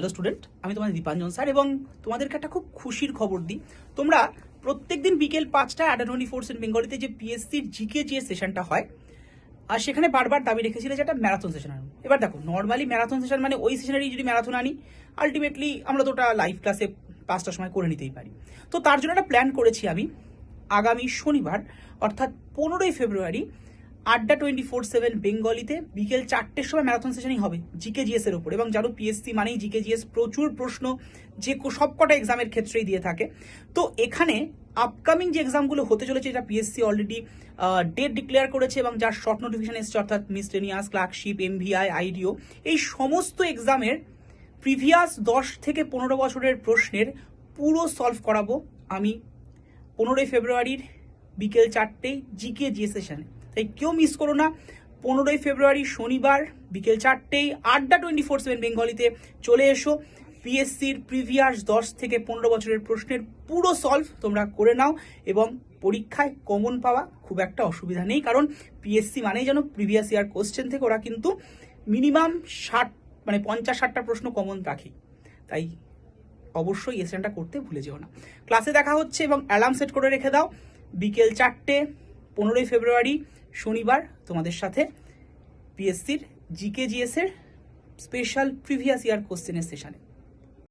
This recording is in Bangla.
হ্যালো স্টুডেন্ট, আমি তোমাদের দীপাঞ্জন স্যার এবং তোমাদেরকে একটা খুব খুশির খবর দিই। তোমরা প্রত্যেকদিন বিকেল 5টায় ADA24 বেঙ্গলিতে যে পিএসসির জিকে যে সেশনটা হয়, আর সেখানে বারবার দাবি রেখেছিলে যে একটা ম্যারাথন সেশন আনো। এবার দেখো, নর্মালি ম্যারাথন সেশন মানে ওই সেশনেরই যদি ম্যারাথন আনি, আলটিমেটলি আমরা তো ওটা লাইভ ক্লাসে 5টার সময় করে নিতেই পারি। তো তার জন্য একটা প্ল্যান করেছি আমি। আগামী শনিবার অর্থাৎ 15ই ফেব্রুয়ারি ADA24 বেঙ্গলিতে বিকেল 4টের সময় ম্যারাথন সেশনই হবে জিকে জিএস এর উপর। এবং জানো, পিএসসি মানেই জিকে জিএস, প্রচুর প্রশ্ন যে সবকটা এক্সামের ক্ষেত্রেই দিয়ে থাকে। তো এখানে আপকামিং যে এক্সামগুলো হতে চলেছে, যেটা পিএসসি অলরেডি ডেট ডিক্লেয়ার করেছে এবং যার শর্ট নোটিফিকেশন এসছে, অর্থাৎ মিসলেনিয়াস, ক্লার্কশিপ, এমভিআই, আইডিও, এই সমস্ত এক্সামের প্রিভিয়াস 10 থেকে 15 বছরের প্রশ্নের পুরো সলভ করাবো আমি 15ই ফেব্রুয়ারির বিকেল 4টেই জিকে জিএস সেশনে। তাই কেউ মিস করো না। 15ই ফেব্রুয়ারি শনিবার বিকেল 4টেই ADA24 বেঙ্গলিতে চলে এসো। পিএসসির প্রিভিয়াস 10 থেকে 15 বছরের প্রশ্নের পুরো সলভ তোমরা করে নাও এবং পরীক্ষায় কমন পাওয়া খুব একটা অসুবিধা নেই, কারণ পিএসসি মানেই যেন প্রিভিয়াস ইয়ার কোশ্চেন থেকে ওরা কিন্তু মিনিমাম 50-60টা প্রশ্ন কমন রাখে। তাই অবশ্যই এই সেশনটা করতে ভুলে যেও না। ক্লাসে দেখা হচ্ছে এবং অ্যালার্ম সেট করে রেখে দাও বিকেল 4টে 15ই ফেব্রুয়ারি শনিবার তোমাদের সাথে পিএসসির জিকে জিএস এর স্পেশাল প্রিভিয়াস ইয়ার কোশ্চেনের সেশনে।